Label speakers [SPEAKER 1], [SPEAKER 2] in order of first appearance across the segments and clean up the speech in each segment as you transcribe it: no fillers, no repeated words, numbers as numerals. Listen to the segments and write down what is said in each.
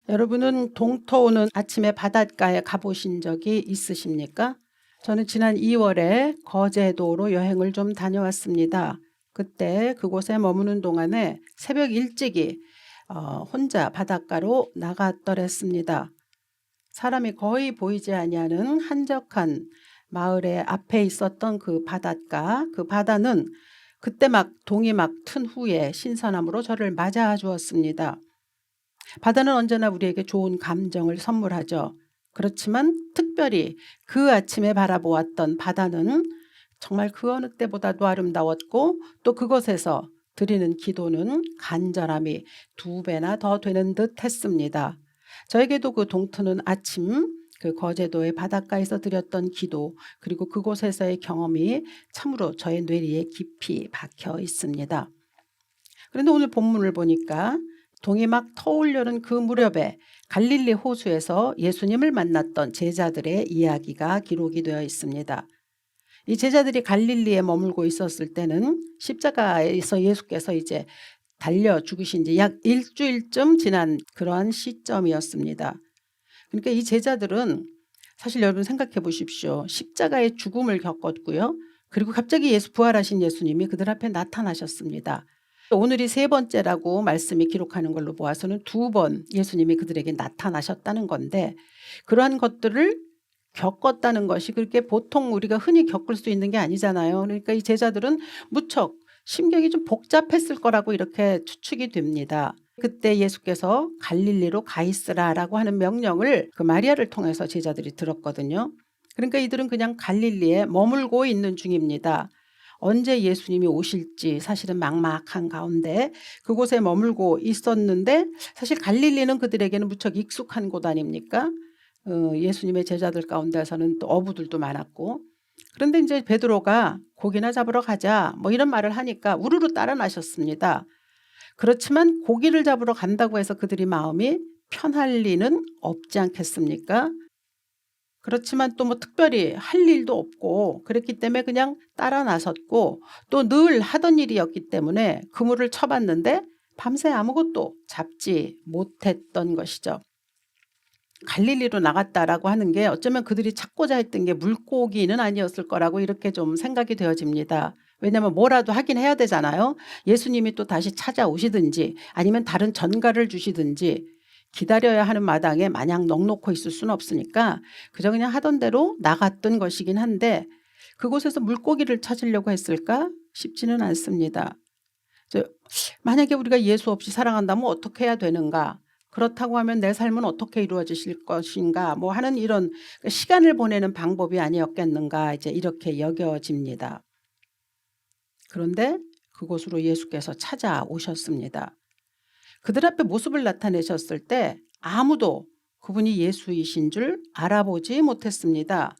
[SPEAKER 1] 여러분은 동터오는 아침에 바닷가에 가보신 적이 있으십니까? 저는 지난 2월에 거제도로 여행을 좀 다녀왔습니다. 그때 그곳에 머무는 동안에 새벽 일찍이 혼자 바닷가로 나갔더랬습니다. 사람이 거의 보이지 아니하는 한적한 마을의 앞에 있었던 그 바닷가, 그 바다는 그때 막 동이 막 튼 후에 신선함으로 저를 맞아 주었습니다. 바다는 언제나 우리에게 좋은 감정을 선물하죠. 그렇지만 특별히 그 아침에 바라보았던 바다는 정말 그 어느 때보다도 아름다웠고, 또 그곳에서 드리는 기도는 간절함이 2배나 더 되는 듯 했습니다. 저에게도 그 동트는 아침, 그 거제도의 바닷가에서 드렸던 기도, 그리고 그곳에서의 경험이 참으로 저의 뇌리에 깊이 박혀 있습니다. 그런데 오늘 본문을 보니까 동이 막 터오르는 그 무렵에 갈릴리 호수에서 예수님을 만났던 제자들의 이야기가 기록이 되어 있습니다. 이 제자들이 갈릴리에 머물고 있었을 때는 십자가에서 예수께서 이제 달려 죽으신 지 약 일주일쯤 지난 그러한 시점이었습니다. 그러니까 이 제자들은 사실 여러분 생각해 보십시오. 십자가의 죽음을 겪었고요. 그리고 갑자기 부활하신 예수님이 그들 앞에 나타나셨습니다. 오늘이 3번째라고 말씀이 기록하는 걸로 보아서는 2번 예수님이 그들에게 나타나셨다는 건데, 그러한 것들을 겪었다는 것이 그렇게 보통 우리가 흔히 겪을 수 있는 게 아니잖아요. 그러니까 이 제자들은 무척 심경이 좀 복잡했을 거라고 이렇게 추측이 됩니다. 그때 예수께서 갈릴리로 가 있으라라고 하는 명령을 그 마리아를 통해서 제자들이 들었거든요. 그러니까 이들은 그냥 갈릴리에 머물고 있는 중입니다. 언제 예수님이 오실지 사실은 막막한 가운데 그곳에 머물고 있었는데, 사실 갈릴리는 그들에게는 무척 익숙한 곳 아닙니까? 예수님의 제자들 가운데서는 또 어부들도 많았고. 그런데 이제 베드로가 고기나 잡으러 가자 뭐 이런 말을 하니까 우르르 따라 나셨습니다. 그렇지만 고기를 잡으러 간다고 해서 그들이 마음이 편할 리는 없지 않겠습니까? 그렇지만 또 뭐 특별히 할 일도 없고 그랬기 때문에 그냥 따라 나섰고, 또 늘 하던 일이었기 때문에 그물을 쳐봤는데 밤새 아무것도 잡지 못했던 것이죠. 갈릴리로 나갔다라고 하는 게 어쩌면 그들이 찾고자 했던 게 물고기는 아니었을 거라고 이렇게 좀 생각이 되어집니다. 왜냐하면 뭐라도 하긴 해야 되잖아요. 예수님이 또 다시 찾아오시든지 아니면 다른 전가를 주시든지 기다려야 하는 마당에 마냥 넋놓고 있을 수는 없으니까 그저 그냥 하던 대로 나갔던 것이긴 한데, 그곳에서 물고기를 찾으려고 했을까 싶지는 않습니다. 만약에 우리가 예수 없이 살아간다면 어떻게 해야 되는가, 그렇다고 하면 내 삶은 어떻게 이루어지실 것인가 뭐 하는 이런 시간을 보내는 방법이 아니었겠는가 이제 이렇게 여겨집니다. 그런데 그곳으로 예수께서 찾아오셨습니다. 그들 앞에 모습을 나타내셨을 때 아무도 그분이 예수이신 줄 알아보지 못했습니다.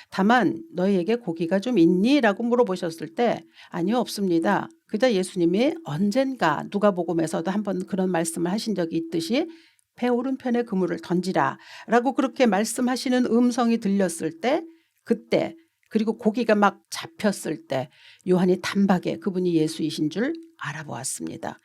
[SPEAKER 1] 다만 너희에게 고기가 좀 있니? 라고 물어보셨을 때 아니요, 없습니다. 그저 예수님이 언젠가 누가복음에서도 한번 그런 말씀을 하신 적이 있듯이 배 오른편에 그물을 던지라 라고 그렇게 말씀하시는 음성이 들렸을 때, 그때 그리고 고기가 막 잡혔을 때 요한이 단박에 그분이 예수이신 줄 알아보았습니다.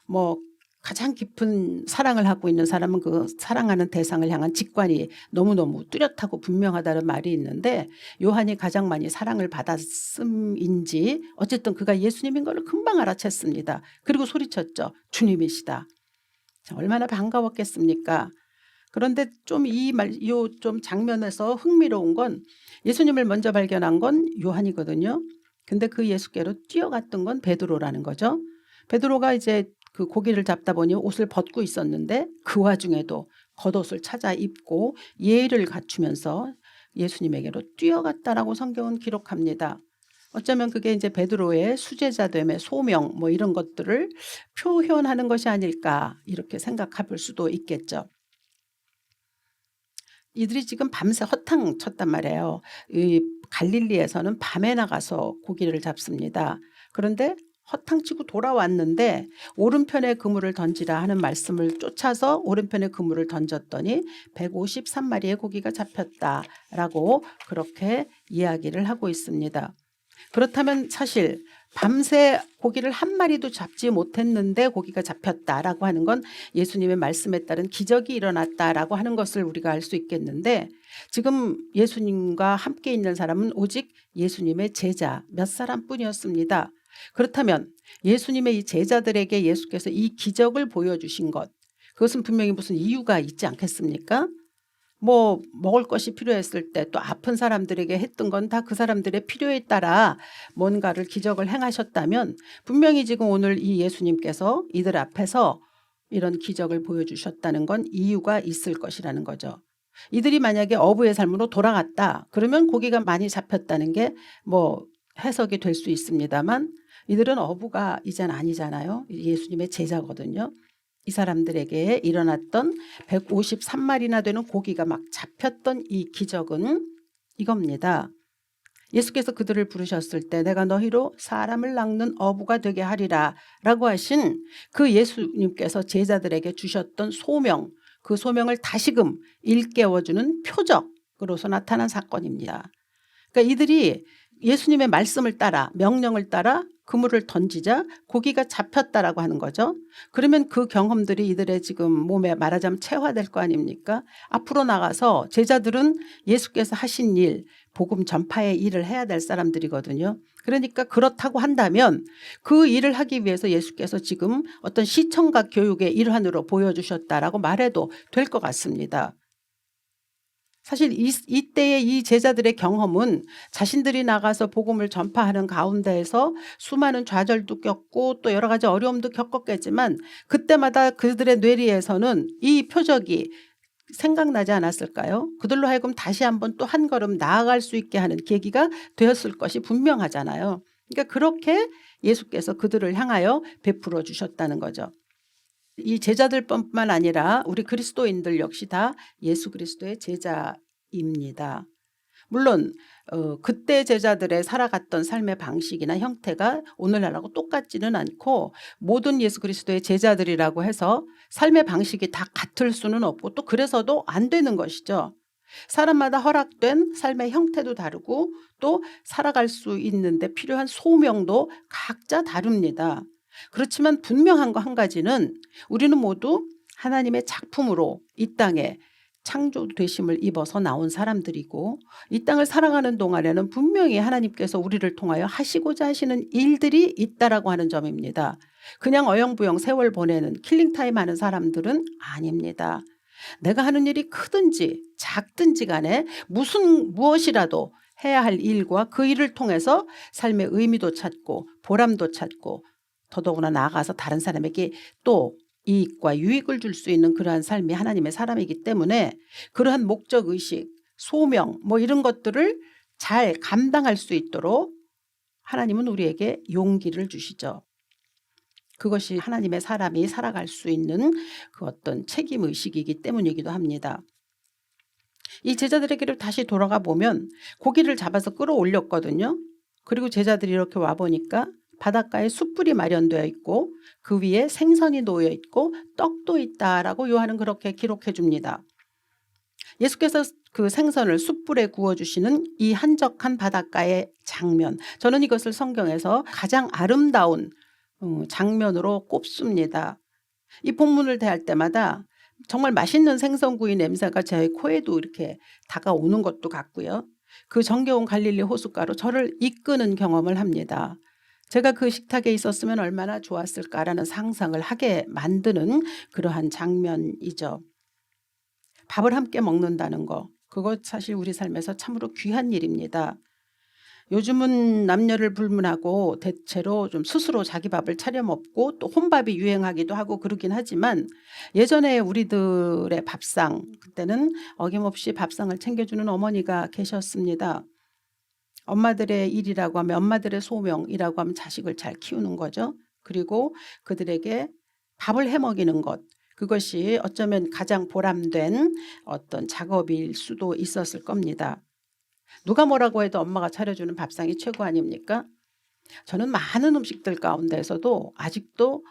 [SPEAKER 1] 뭐 가장 깊은 사랑을 하고 있는 사람은 그 사랑하는 대상을 향한 직관이 너무너무 뚜렷하고 분명하다는 말이 있는데, 요한이 가장 많이 사랑을 받았음인지 어쨌든 그가 예수님인 걸 금방 알아챘습니다. 그리고 소리쳤죠. 주님이시다. 얼마나 반가웠겠습니까? 그런데 좀 좀 장면에서 흥미로운 건 예수님을 먼저 발견한 건 요한이거든요. 근데 그 예수께로 뛰어갔던 건 베드로라는 거죠. 베드로가 이제 그 고기를 잡다 보니 옷을 벗고 있었는데 그 와중에도 겉옷을 찾아 입고 예의를 갖추면서 예수님에게로 뛰어갔다라고 성경은 기록합니다. 어쩌면 그게 이제 베드로의 수제자됨의 소명 뭐 이런 것들을 표현하는 것이 아닐까 이렇게 생각해 볼 수도 있겠죠. 이들이 지금 밤새 허탕 쳤단 말이에요. 이 갈릴리에서는 밤에 나가서 고기를 잡습니다. 그런데 허탕치고 돌아왔는데 오른편에 그물을 던지라 하는 말씀을 쫓아서 오른편에 그물을 던졌더니 153마리의 고기가 잡혔다라고 그렇게 이야기를 하고 있습니다. 그렇다면 사실 밤새 고기를 한 마리도 잡지 못했는데 고기가 잡혔다라고 하는 건 예수님의 말씀에 따른 기적이 일어났다라고 하는 것을 우리가 알 수 있겠는데, 지금 예수님과 함께 있는 사람은 오직 예수님의 제자 몇 사람뿐이었습니다. 그렇다면 예수님의 이 제자들에게 예수께서 이 기적을 보여주신 것, 그것은 분명히 무슨 이유가 있지 않겠습니까? 뭐 먹을 것이 필요했을 때 또 아픈 사람들에게 했던 건 다 그 사람들의 필요에 따라 뭔가를 기적을 행하셨다면, 분명히 지금 오늘 이 예수님께서 이들 앞에서 이런 기적을 보여주셨다는 건 이유가 있을 것이라는 거죠. 이들이 만약에 어부의 삶으로 돌아갔다 그러면 고기가 많이 잡혔다는 게 뭐 해석이 될 수 있습니다만, 이들은 어부가 이젠 아니잖아요. 예수님의 제자거든요. 이 사람들에게 일어났던 153마리나 되는 고기가 막 잡혔던 이 기적은 이겁니다. 예수께서 그들을 부르셨을 때 내가 너희로 사람을 낚는 어부가 되게 하리라 라고 하신 그 예수님께서 제자들에게 주셨던 소명, 그 소명을 다시금 일깨워주는 표적으로서 나타난 사건입니다. 그러니까 이들이 예수님의 말씀을 따라, 명령을 따라 그물을 던지자 고기가 잡혔다라고 하는 거죠. 그러면 그 경험들이 이들의 지금 몸에 말하자면 체화될 거 아닙니까? 앞으로 나가서 제자들은 예수께서 하신 일, 복음 전파의 일을 해야 될 사람들이거든요. 그러니까 그렇다고 한다면 그 일을 하기 위해서 예수께서 지금 어떤 시청각 교육의 일환으로 보여주셨다라고 말해도 될 것 같습니다. 사실 이때의 이 제자들의 경험은 자신들이 나가서 복음을 전파하는 가운데에서 수많은 좌절도 겪고 또 여러 가지 어려움도 겪었겠지만, 그때마다 그들의 뇌리에서는 이 표적이 생각나지 않았을까요? 그들로 하여금 다시 한번 또 한 걸음 나아갈 수 있게 하는 계기가 되었을 것이 분명하잖아요. 그러니까 그렇게 예수께서 그들을 향하여 베풀어 주셨다는 거죠. 이 제자들뿐만 아니라 우리 그리스도인들 역시 다 예수 그리스도의 제자입니다. 물론 그때 제자들의 살아갔던 삶의 방식이나 형태가 오늘날하고 똑같지는 않고, 모든 예수 그리스도의 제자들이라고 해서 삶의 방식이 다 같을 수는 없고 또 그래서도 안 되는 것이죠. 사람마다 허락된 삶의 형태도 다르고 또 살아갈 수 있는데 필요한 소명도 각자 다릅니다. 그렇지만 분명한 거 한 가지는, 우리는 모두 하나님의 작품으로 이 땅에 창조되심을 입어서 나온 사람들이고, 이 땅을 살아가는 동안에는 분명히 하나님께서 우리를 통하여 하시고자 하시는 일들이 있다라고 하는 점입니다. 그냥 어영부영 세월 보내는 킬링타임 하는 사람들은 아닙니다. 내가 하는 일이 크든지 작든지 간에 무엇이라도 해야 할 일과 그 일을 통해서 삶의 의미도 찾고 보람도 찾고, 더더구나 나아가서 다른 사람에게 또 이익과 유익을 줄 수 있는 그러한 삶이 하나님의 사람이기 때문에, 그러한 목적의식, 소명 뭐 이런 것들을 잘 감당할 수 있도록 하나님은 우리에게 용기를 주시죠. 그것이 하나님의 사람이 살아갈 수 있는 그 어떤 책임의식이기 때문이기도 합니다. 이 제자들에게로 다시 돌아가 보면 고기를 잡아서 끌어올렸거든요. 그리고 제자들이 이렇게 와보니까 바닷가에 숯불이 마련되어 있고 그 위에 생선이 놓여 있고 떡도 있다라고 요한은 그렇게 기록해 줍니다. 예수께서 그 생선을 숯불에 구워주시는 이 한적한 바닷가의 장면, 저는 이것을 성경에서 가장 아름다운 장면으로 꼽습니다. 이 본문을 대할 때마다 정말 맛있는 생선구이 냄새가 제 코에도 이렇게 다가오는 것도 같고요. 그 정겨운 갈릴리 호숫가로 저를 이끄는 경험을 합니다. 제가 그 식탁에 있었으면 얼마나 좋았을까라는 상상을 하게 만드는 그러한 장면이죠. 밥을 함께 먹는다는 거, 그것 사실 우리 삶에서 참으로 귀한 일입니다. 요즘은 남녀를 불문하고 대체로 좀 스스로 자기 밥을 차려 먹고 또 혼밥이 유행하기도 하고 그러긴 하지만, 예전에 우리들의 밥상, 그때는 어김없이 밥상을 챙겨주는 어머니가 계셨습니다. 엄마들의 일이라고 하면, 엄마들의 소명이라고 하면 자식을 잘 키우는 거죠. 그리고 그들에게 밥을 해 먹이는 것, 그것이 어쩌면 가장 보람된 어떤 작업일 수도 있었을 겁니다. 누가 뭐라고 해도 엄마가 차려주는 밥상이 최고 아닙니까? 저는 많은 음식들 가운데서도 아직도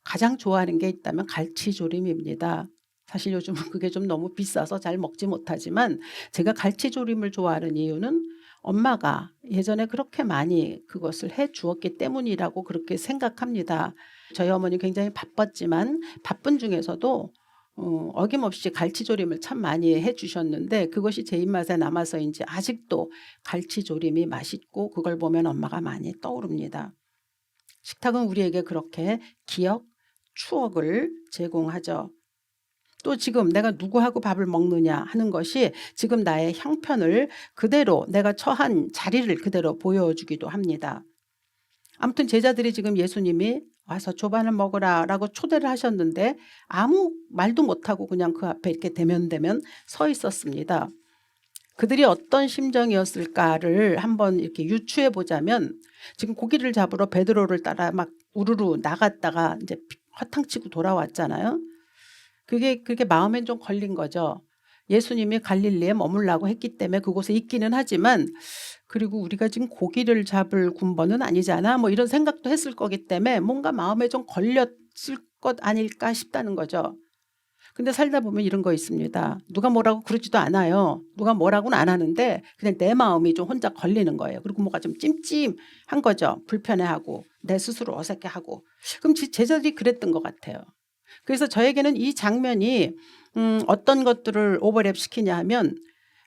[SPEAKER 1] 가장 좋아하는 게 있다면 갈치조림입니다. 사실 요즘은 그게 좀 너무 비싸서 잘 먹지 못하지만, 제가 갈치조림을 좋아하는 이유는 엄마가 예전에 그렇게 많이 그것을 해 주었기 때문이라고 그렇게 생각합니다. 저희 어머니 굉장히 바빴지만 바쁜 중에서도 어김없이 갈치조림을 참 많이 해 주셨는데 그것이 제 입맛에 남아서인지 아직도 갈치조림이 맛있고 그걸 보면 엄마가 많이 떠오릅니다. 식탁은 우리에게 그렇게 기억, 추억을 제공하죠. 또 지금 내가 누구하고 밥을 먹느냐 하는 것이 지금 나의 형편을 그대로 내가 처한 자리를 그대로 보여주기도 합니다. 아무튼 제자들이 지금 예수님이 와서 조반을 먹으라 라고 초대를 하셨는데 아무 말도 못하고 그냥 그 앞에 이렇게 대면대면 서 있었습니다. 그들이 어떤 심정이었을까를 한번 이렇게 유추해 보자면 지금 고기를 잡으러 베드로를 따라 막 우르르 나갔다가 이제 허탕치고 돌아왔잖아요. 그게 그렇게 마음엔 좀 걸린 거죠. 예수님이 갈릴리에 머물라고 했기 때문에 그곳에 있기는 하지만 그리고 우리가 지금 고기를 잡을 군번은 아니잖아 뭐 이런 생각도 했을 거기 때문에 뭔가 마음에 좀 걸렸을 것 아닐까 싶다는 거죠. 근데 살다 보면 이런 거 있습니다. 누가 뭐라고 그러지도 않아요. 누가 뭐라고는 안 하는데 그냥 내 마음이 좀 혼자 걸리는 거예요. 그리고 뭐가 좀 찜찜한 거죠. 불편해하고 내 스스로 어색해하고. 그럼 제자들이 그랬던 것 같아요. 그래서 저에게는 이 장면이 어떤 것들을 오버랩 시키냐 하면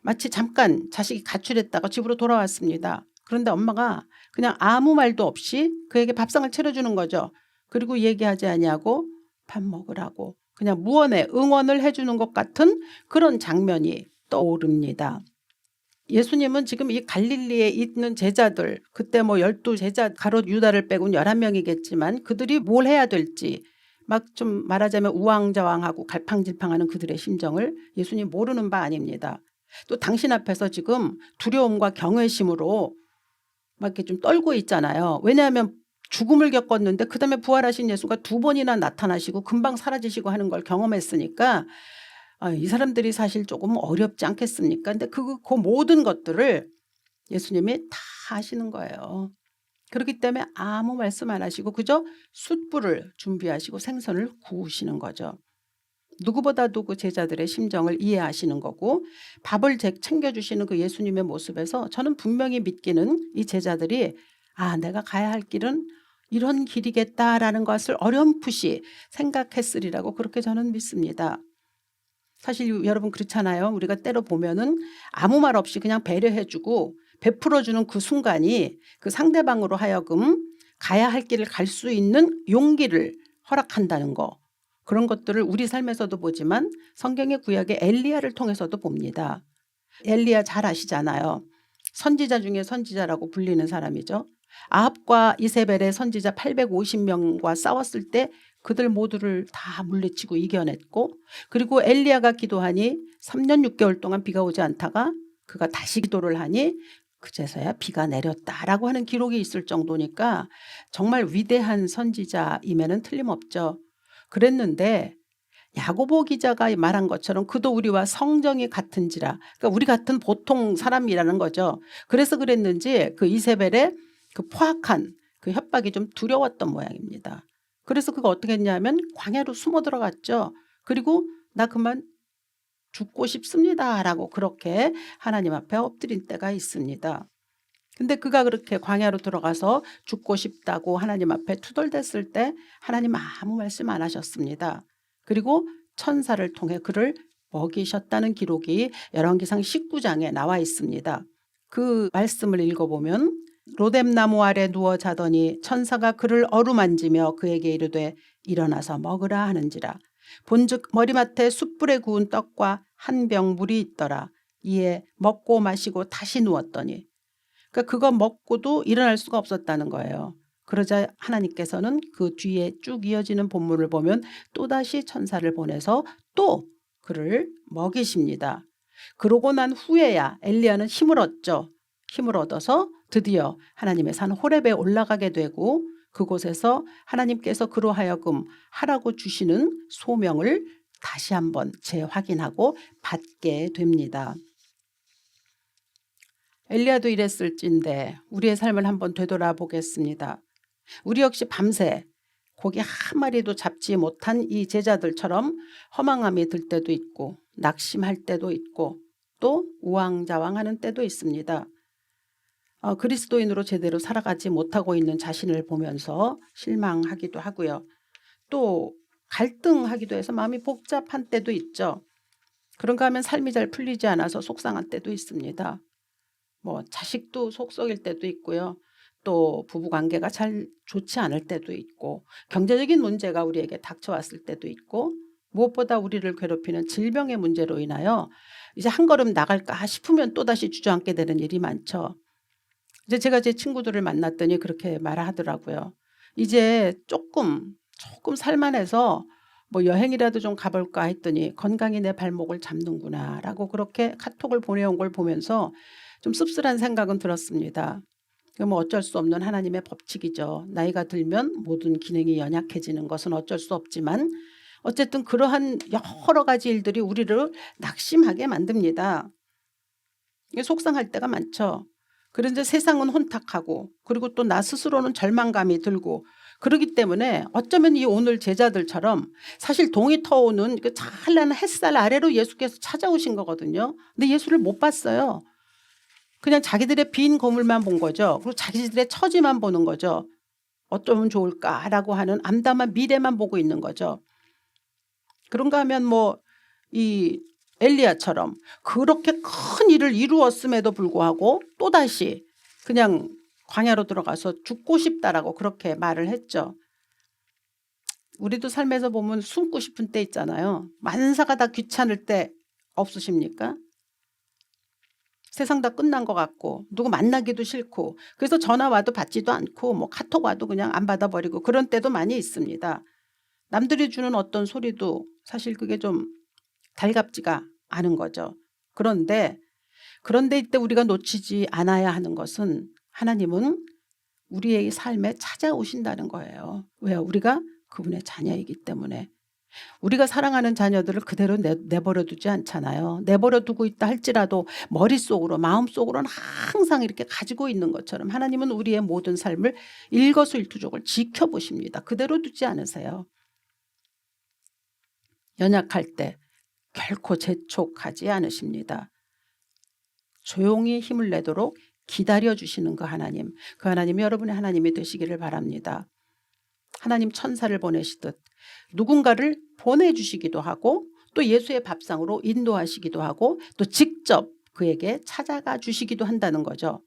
[SPEAKER 1] 마치 잠깐 자식이 가출했다가 집으로 돌아왔습니다. 그런데 엄마가 그냥 아무 말도 없이 그에게 밥상을 차려주는 거죠. 그리고 얘기하지 아니하고 밥 먹으라고 그냥 무언의 응원을 해주는 것 같은 그런 장면이 떠오릅니다. 예수님은 지금 이 갈릴리에 있는 제자들 그때 뭐 12제자 가롯 유다를 빼고는 11명이겠지만 그들이 뭘 해야 될지 막 좀 말하자면 우왕좌왕하고 갈팡질팡하는 그들의 심정을 예수님 모르는 바 아닙니다. 또 당신 앞에서 지금 두려움과 경외심으로 막 이렇게 좀 떨고 있잖아요. 왜냐하면 죽음을 겪었는데 그다음에 부활하신 예수가 2번이나 나타나시고 금방 사라지시고 하는 걸 경험했으니까 이 사람들이 사실 조금 어렵지 않겠습니까? 근데 그 모든 것들을 예수님이 다 하시는 거예요. 그렇기 때문에 아무 말씀 안 하시고 그저 숯불을 준비하시고 생선을 구우시는 거죠. 누구보다도 그 제자들의 심정을 이해하시는 거고 밥을 챙겨주시는 그 예수님의 모습에서 저는 분명히 믿기는 이 제자들이 내가 가야 할 길은 이런 길이겠다라는 것을 어렴풋이 생각했으리라고 그렇게 저는 믿습니다. 사실 여러분 그렇잖아요. 우리가 때로 보면은 아무 말 없이 그냥 배려해주고 베풀어주는 그 순간이 그 상대방으로 하여금 가야 할 길을 갈 수 있는 용기를 허락한다는 거. 그런 것들을 우리 삶에서도 보지만 성경의 구약의 엘리야를 통해서도 봅니다. 엘리야 잘 아시잖아요. 선지자 중에 선지자라고 불리는 사람이죠. 아합과 이세벨의 선지자 850명과 싸웠을 때 그들 모두를 다 물리치고 이겨냈고 그리고 엘리야가 기도하니 3년 6개월 동안 비가 오지 않다가 그가 다시 기도를 하니 그제서야 비가 내렸다라고 하는 기록이 있을 정도니까 정말 위대한 선지자임에는 틀림없죠. 그랬는데 야고보 기자가 말한 것처럼 그도 우리와 성정이 같은지라 그러니까 우리 같은 보통 사람이라는 거죠. 그래서 그랬는지 그 이세벨의 그 포악한 그 협박이 좀 두려웠던 모양입니다. 그래서 그가 어떻게 했냐면 광야로 숨어 들어갔죠. 그리고 나 그만 죽고 싶습니다 라고 그렇게 하나님 앞에 엎드린 때가 있습니다. 근데 그가 그렇게 광야로 들어가서 죽고 싶다고 하나님 앞에 투덜댔을 때 하나님 아무 말씀 안 하셨습니다. 그리고 천사를 통해 그를 먹이셨다는 기록이 열왕기상 19장에 나와 있습니다. 그 말씀을 읽어보면 로뎀나무 아래 누워 자더니 천사가 그를 어루만지며 그에게 이르되 일어나서 먹으라 하는지라. 본즉 머리맡에 숯불에 구운 떡과 한 병 물이 있더라. 이에 먹고 마시고 다시 누웠더니 그러니까 그거 먹고도 일어날 수가 없었다는 거예요. 그러자 하나님께서는 그 뒤에 쭉 이어지는 본문을 보면 또다시 천사를 보내서 또 그를 먹이십니다. 그러고 난 후에야 엘리야는 힘을 얻죠. 힘을 얻어서 드디어 하나님의 산 호렙에 올라가게 되고 그곳에서 하나님께서 그로 하여금 하라고 주시는 소명을 다시 한번 재확인하고 받게 됩니다. 엘리야도 이랬을진데 우리의 삶을 한번 되돌아보겠습니다. 우리 역시 밤새 고기 한 마리도 잡지 못한 이 제자들처럼 허망함이 들 때도 있고 낙심할 때도 있고 또 우왕좌왕하는 때도 있습니다. 그리스도인으로 제대로 살아가지 못하고 있는 자신을 보면서 실망하기도 하고요. 또 갈등하기도 해서 마음이 복잡한 때도 있죠. 그런가 하면 삶이 잘 풀리지 않아서 속상한 때도 있습니다. 뭐 자식도 속 썩일 때도 있고요. 또 부부관계가 잘 좋지 않을 때도 있고 경제적인 문제가 우리에게 닥쳐왔을 때도 있고 무엇보다 우리를 괴롭히는 질병의 문제로 인하여 이제 한 걸음 나갈까 싶으면 또다시 주저앉게 되는 일이 많죠. 이제 제가 제 친구들을 만났더니 그렇게 말하더라고요. 이제 조금 살만해서 뭐 여행이라도 좀 가볼까 했더니 건강이 내 발목을 잡는구나 라고 그렇게 카톡을 보내온 걸 보면서 좀 씁쓸한 생각은 들었습니다. 뭐 어쩔 수 없는 하나님의 법칙이죠. 나이가 들면 모든 기능이 연약해지는 것은 어쩔 수 없지만 어쨌든 그러한 여러 가지 일들이 우리를 낙심하게 만듭니다. 속상할 때가 많죠. 그런데 세상은 혼탁하고 그리고 또 나 스스로는 절망감이 들고 그러기 때문에 어쩌면 이 오늘 제자들처럼 사실 동이 터오는 그 찬란한 햇살 아래로 예수께서 찾아오신 거거든요. 근데 예수를 못 봤어요. 그냥 자기들의 빈 거물만 본 거죠. 그리고 자기들의 처지만 보는 거죠. 어쩌면 좋을까라고 하는 암담한 미래만 보고 있는 거죠. 그런가 하면 뭐 이 엘리야처럼 그렇게 큰 일을 이루었음에도 불구하고 또다시 그냥 광야로 들어가서 죽고 싶다라고 그렇게 말을 했죠. 우리도 삶에서 보면 숨고 싶은 때 있잖아요. 만사가 다 귀찮을 때 없으십니까? 세상 다 끝난 것 같고 누구 만나기도 싫고 그래서 전화 와도 받지도 않고 뭐 카톡 와도 그냥 안 받아버리고 그런 때도 많이 있습니다. 남들이 주는 어떤 소리도 사실 그게 좀 달갑지가 않은 거죠. 그런데 이때 우리가 놓치지 않아야 하는 것은 하나님은 우리의 삶에 찾아오신다는 거예요. 왜요? 우리가 그분의 자녀이기 때문에. 우리가 사랑하는 자녀들을 그대로 내버려 두지 않잖아요. 내버려 두고 있다 할지라도 머릿속으로 마음속으로는 항상 이렇게 가지고 있는 것처럼 하나님은 우리의 모든 삶을 일거수일투족을 지켜보십니다. 그대로 두지 않으세요. 연약할 때 결코 재촉하지 않으십니다. 조용히 힘을 내도록 기다려주시는 그 하나님이 여러분의 하나님이 되시기를 바랍니다. 하나님 천사를 보내시듯 누군가를 보내주시기도 하고 또 예수의 밥상으로 인도하시기도 하고 또 직접 그에게 찾아가 주시기도 한다는 거죠.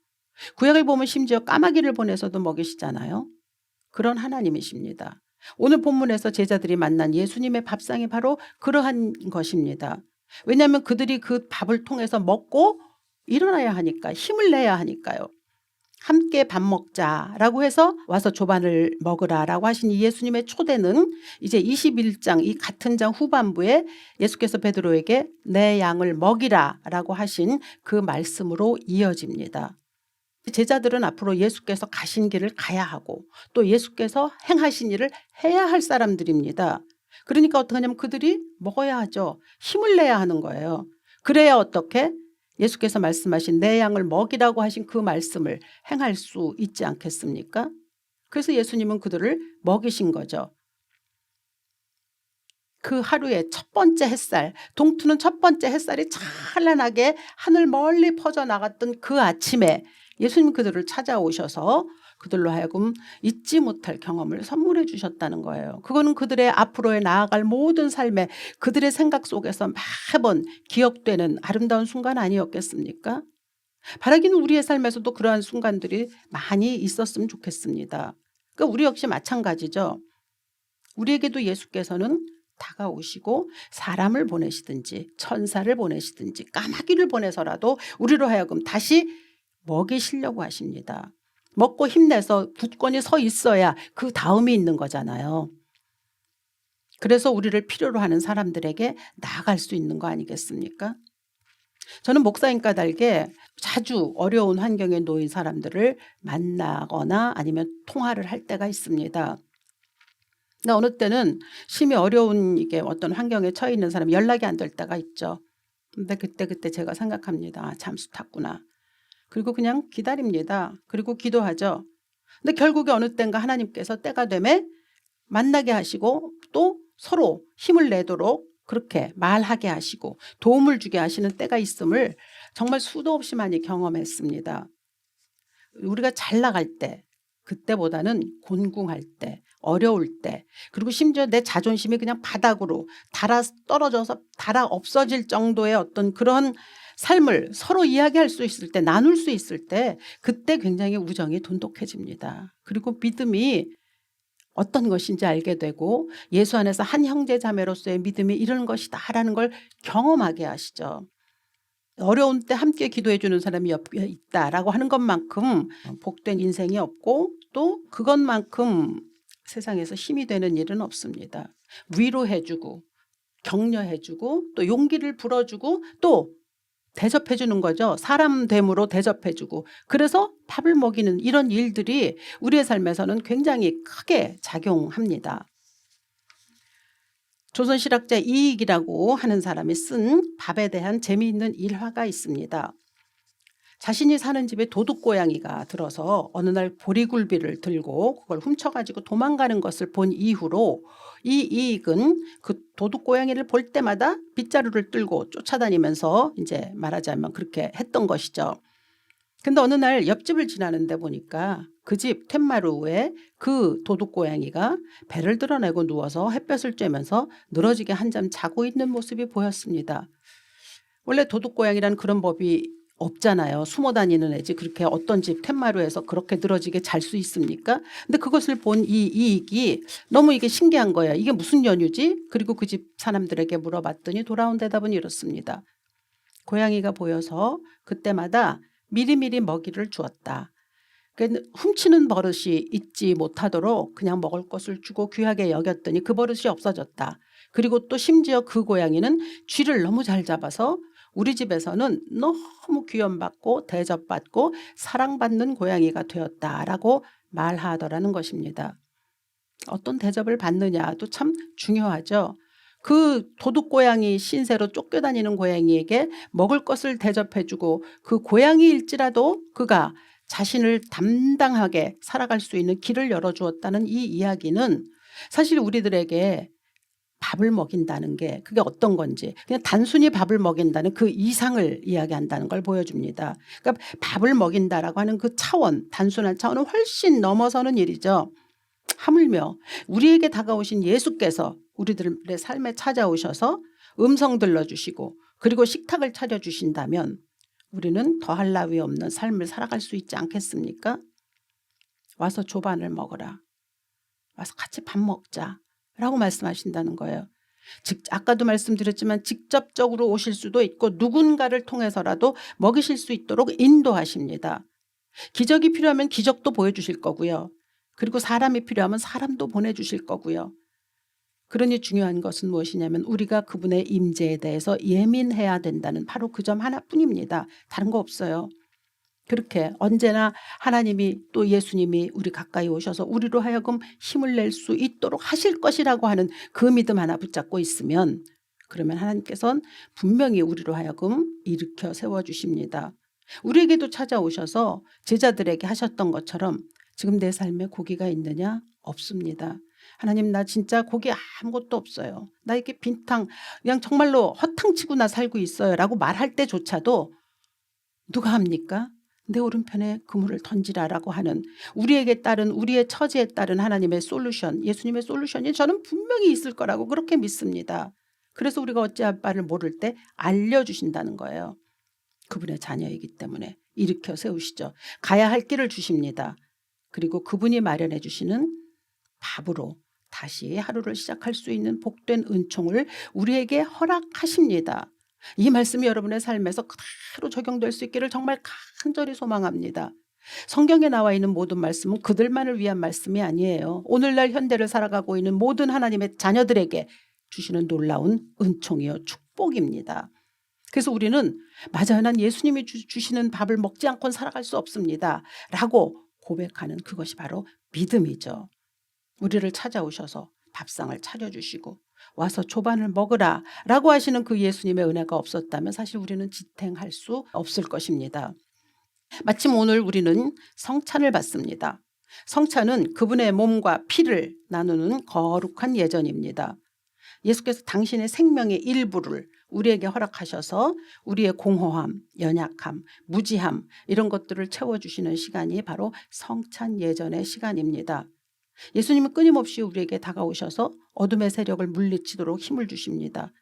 [SPEAKER 1] 구약을 보면 심지어 까마귀를 보내서도 먹이시잖아요. 그런 하나님이십니다. 오늘 본문에서 제자들이 만난 예수님의 밥상이 바로 그러한 것입니다. 왜냐하면 그들이 그 밥을 통해서 먹고 일어나야 하니까 힘을 내야 하니까요. 함께 밥 먹자라고 해서 와서 조반을 먹으라라고 하신 이 예수님의 초대는 이제 21장 이 같은 장 후반부에 예수께서 베드로에게 내 양을 먹이라라고 하신 그 말씀으로 이어집니다. 제자들은 앞으로 예수께서 가신 길을 가야 하고 또 예수께서 행하신 일을 해야 할 사람들입니다. 그러니까 어떻게 하냐면 그들이 먹어야 하죠. 힘을 내야 하는 거예요. 그래야 어떻게 예수께서 말씀하신 내 양을 먹이라고 하신 그 말씀을 행할 수 있지 않겠습니까? 그래서 예수님은 그들을 먹이신 거죠. 그 하루의 첫 번째 햇살, 동트는 첫 번째 햇살이 찬란하게 하늘 멀리 퍼져나갔던 그 아침에 예수님 그들을 찾아오셔서 그들로 하여금 잊지 못할 경험을 선물해 주셨다는 거예요. 그거는 그들의 앞으로의 나아갈 모든 삶에 그들의 생각 속에서 매번 기억되는 아름다운 순간 아니었겠습니까? 바라기는 우리의 삶에서도 그러한 순간들이 많이 있었으면 좋겠습니다. 그러니까 우리 역시 마찬가지죠. 우리에게도 예수께서는 다가오시고 사람을 보내시든지 천사를 보내시든지 까마귀를 보내서라도 우리로 하여금 다시 먹이시려고 하십니다. 먹고 힘내서 굳건히 서 있어야 그 다음이 있는 거잖아요. 그래서 우리를 필요로 하는 사람들에게 나아갈 수 있는 거 아니겠습니까? 저는 목사인 까닭에 자주 어려운 환경에 놓인 사람들을 만나거나 아니면 통화를 할 때가 있습니다. 근데 어느 때는 심히 어려운 이게 어떤 환경에 처해 있는 사람이 연락이 안 될 때가 있죠. 근데 그때 제가 생각합니다. 아, 잠수 탔구나. 그리고 그냥 기다립니다. 그리고 기도하죠. 근데 결국에 어느 때인가 하나님께서 때가 되면 만나게 하시고 또 서로 힘을 내도록 그렇게 말하게 하시고 도움을 주게 하시는 때가 있음을 정말 수도 없이 많이 경험했습니다. 우리가 잘 나갈 때, 그때보다는 곤궁할 때, 어려울 때, 그리고 심지어 내 자존심이 그냥 바닥으로 달아 떨어져서 달아 없어질 정도의 어떤 그런 삶을 서로 이야기할 수 있을 때, 나눌 수 있을 때, 그때 굉장히 우정이 돈독해집니다. 그리고 믿음이 어떤 것인지 알게 되고 예수 안에서 한 형제 자매로서의 믿음이 이런 것이다라는 걸 경험하게 하시죠. 어려운 때 함께 기도해 주는 사람이 옆에 있다라고 하는 것만큼 복된 인생이 없고, 또 그것만큼 세상에서 힘이 되는 일은 없습니다. 위로해 주고 격려해 주고 또 용기를 불어주고 또 대접해 주는 거죠. 사람 됨으로 대접해 주고, 그래서 밥을 먹이는 이런 일들이 우리의 삶에서는 굉장히 크게 작용합니다. 조선실학자 이익이라고 하는 사람이 쓴 밥에 대한 재미있는 일화가 있습니다. 자신이 사는 집에 도둑고양이가 들어서 어느 날 보리굴비를 들고 그걸 훔쳐가지고 도망가는 것을 본 이후로 이 이익은 그 도둑고양이를 볼 때마다 빗자루를 들고 쫓아다니면서 이제 말하자면 그렇게 했던 것이죠. 근데 어느 날 옆집을 지나는데 보니까 그 집 툇마루에 그 도둑고양이가 배를 드러내고 누워서 햇볕을 쬐면서 늘어지게 한잠 자고 있는 모습이 보였습니다. 원래 도둑고양이란 그런 법이 없잖아요. 숨어 다니는 애지 그렇게 어떤 집 툇마루에서 그렇게 늘어지게 잘 수 있습니까? 근데 그것을 본 이 이익이 너무 이게 신기한 거예요. 이게 무슨 연유지? 그리고 그 집 사람들에게 물어봤더니 돌아온 대답은 이렇습니다. 고양이가 보여서 그때마다 미리미리 먹이를 주었다. 그러니까 훔치는 버릇이 있지 못하도록 그냥 먹을 것을 주고 귀하게 여겼더니 그 버릇이 없어졌다. 그리고 또 심지어 그 고양이는 쥐를 너무 잘 잡아서 우리 집에서는 너무 귀염받고 대접받고 사랑받는 고양이가 되었다라고 말하더라는 것입니다. 어떤 대접을 받느냐도 참 중요하죠. 그 도둑고양이 신세로 쫓겨다니는 고양이에게 먹을 것을 대접해주고 그 고양이일지라도 그가 자신을 담당하게 살아갈 수 있는 길을 열어주었다는 이 이야기는 사실 우리들에게 밥을 먹인다는 게 그게 어떤 건지, 그냥 단순히 밥을 먹인다는 그 이상을 이야기한다는 걸 보여줍니다. 그러니까 밥을 먹인다라고 하는 그 차원, 단순한 차원은 훨씬 넘어서는 일이죠. 하물며 우리에게 다가오신 예수께서 우리들의 삶에 찾아오셔서 음성 들러주시고 그리고 식탁을 차려주신다면 우리는 더할 나위 없는 삶을 살아갈 수 있지 않겠습니까? 와서 조반을 먹어라. 와서 같이 밥 먹자 라고 말씀하신다는 거예요. 아까도 말씀드렸지만 직접적으로 오실 수도 있고 누군가를 통해서라도 먹이실 수 있도록 인도하십니다. 기적이 필요하면 기적도 보여주실 거고요. 그리고 사람이 필요하면 사람도 보내주실 거고요. 그러니 중요한 것은 무엇이냐면 우리가 그분의 임재에 대해서 예민해야 된다는 바로 그 점 하나뿐입니다. 다른 거 없어요. 그렇게 언제나 하나님이 또 예수님이 우리 가까이 오셔서 우리로 하여금 힘을 낼 수 있도록 하실 것이라고 하는 그 믿음 하나 붙잡고 있으면, 그러면 하나님께서는 분명히 우리로 하여금 일으켜 세워주십니다. 우리에게도 찾아오셔서 제자들에게 하셨던 것처럼 지금 내 삶에 고기가 있느냐? 없습니다. 하나님, 나 진짜 고기 아무것도 없어요. 나 이렇게 빈탕 그냥 정말로 허탕치고 나 살고 있어요 라고 말할 때조차도 누가 합니까? 내 오른편에 그물을 던지라라고 하는, 우리에게 따른, 우리의 처지에 따른 하나님의 솔루션, 예수님의 솔루션이 저는 분명히 있을 거라고 그렇게 믿습니다. 그래서 우리가 어찌할 바를 모를 때 알려주신다는 거예요. 그분의 자녀이기 때문에 일으켜 세우시죠. 가야 할 길을 주십니다. 그리고 그분이 마련해 주시는 밥으로 다시 하루를 시작할 수 있는 복된 은총을 우리에게 허락하십니다. 이 말씀이 여러분의 삶에서 그대로 적용될 수 있기를 정말 간절히 소망합니다. 성경에 나와 있는 모든 말씀은 그들만을 위한 말씀이 아니에요. 오늘날 현대를 살아가고 있는 모든 하나님의 자녀들에게 주시는 놀라운 은총이요 축복입니다. 그래서 우리는 맞아요, 난 예수님이 주시는 밥을 먹지 않고는 살아갈 수 없습니다 라고 고백하는 그것이 바로 믿음이죠. 우리를 찾아오셔서 밥상을 차려주시고 와서 조반을 먹으라 라고 하시는 그 예수님의 은혜가 없었다면 사실 우리는 지탱할 수 없을 것입니다. 마침 오늘 우리는 성찬을 받습니다. 성찬은 그분의 몸과 피를 나누는 거룩한 예전입니다. 예수께서 당신의 생명의 일부를 우리에게 허락하셔서 우리의 공허함, 연약함, 무지함 이런 것들을 채워주시는 시간이 바로 성찬 예전의 시간입니다. 예수님은 끊임없이 우리에게 다가오셔서 어둠의 세력을 물리치도록 힘을 주십니다.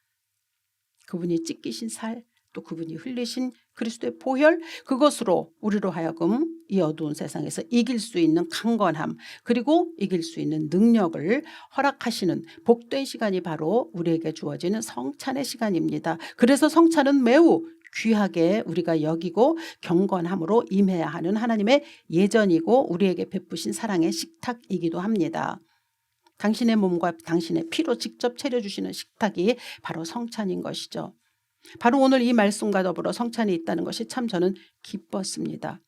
[SPEAKER 1] 그분이 찢기신 살, 또 그분이 흘리신 그리스도의 보혈, 그것으로 우리로 하여금 이 어두운 세상에서 이길 수 있는 강건함, 그리고 이길 수 있는 능력을 허락하시는 복된 시간이 바로 우리에게 주어지는 성찬의 시간입니다. 그래서 성찬은 매우 귀하게 우리가 여기고 경건함으로 임해야 하는 하나님의 예전이고 우리에게 베푸신 사랑의 식탁이기도 합니다. 당신의 몸과 당신의 피로 직접 차려주시는 식탁이 바로 성찬인 것이죠. 바로 오늘 이 말씀과 더불어 성찬이 있다는 것이 참 저는 기뻤습니다.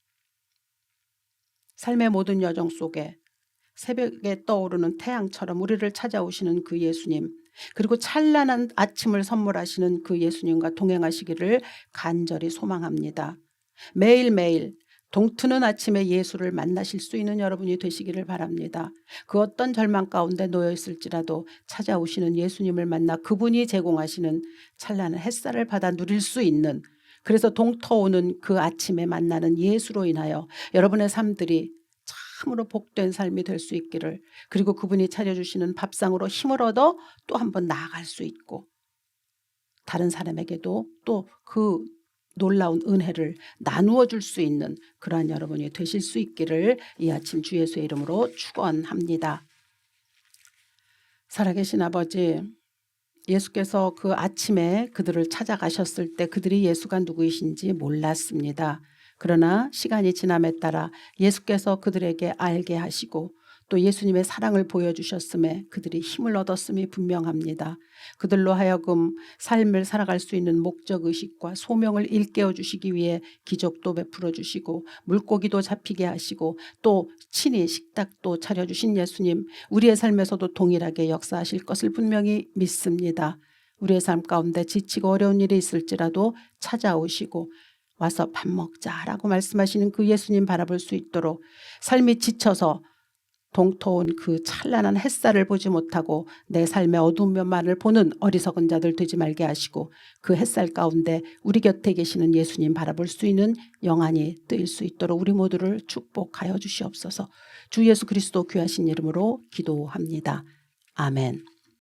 [SPEAKER 1] 삶의 모든 여정 속에 새벽에 떠오르는 태양처럼 우리를 찾아오시는 그 예수님, 그리고 찬란한 아침을 선물하시는 그 예수님과 동행하시기를 간절히 소망합니다. 매일매일 동트는 아침에 예수를 만나실 수 있는 여러분이 되시기를 바랍니다. 그 어떤 절망 가운데 놓여 있을지라도 찾아오시는 예수님을 만나 그분이 제공하시는 찬란한 햇살을 받아 누릴 수 있는, 그래서 동터오는 그 아침에 만나는 예수로 인하여 여러분의 삶들이 참으로 복된 삶이 될 수 있기를, 그리고 그분이 차려주시는 밥상으로 힘을 얻어 또 한 번 나아갈 수 있고 다른 사람에게도 또 그 놀라운 은혜를 나누어 줄 수 있는 그러한 여러분이 되실 수 있기를 이 아침 주 예수의 이름으로 축원합니다. 살아계신 아버지, 예수께서 그 아침에 그들을 찾아가셨을 때 그들이 예수가 누구이신지 몰랐습니다. 그러나 시간이 지남에 따라 예수께서 그들에게 알게 하시고 또 예수님의 사랑을 보여주셨음에 그들이 힘을 얻었음이 분명합니다. 그들로 하여금 삶을 살아갈 수 있는 목적의식과 소명을 일깨워 주시기 위해 기적도 베풀어 주시고 물고기도 잡히게 하시고 또 친히 식탁도 차려주신 예수님, 우리의 삶에서도 동일하게 역사하실 것을 분명히 믿습니다. 우리의 삶 가운데 지치고 어려운 일이 있을지라도 찾아오시고 와서 밥 먹자라고 말씀하시는 그 예수님 바라볼 수 있도록, 삶이 지쳐서 동토온 그 찬란한 햇살을 보지 못하고 내 삶의 어두운 면만을 보는 어리석은 자들 되지 말게 하시고 그 햇살 가운데 우리 곁에 계시는 예수님 바라볼 수 있는 영안이 뜨일 수 있도록 우리 모두를 축복하여 주시옵소서. 주 예수 그리스도 귀하신 이름으로 기도합니다. 아멘.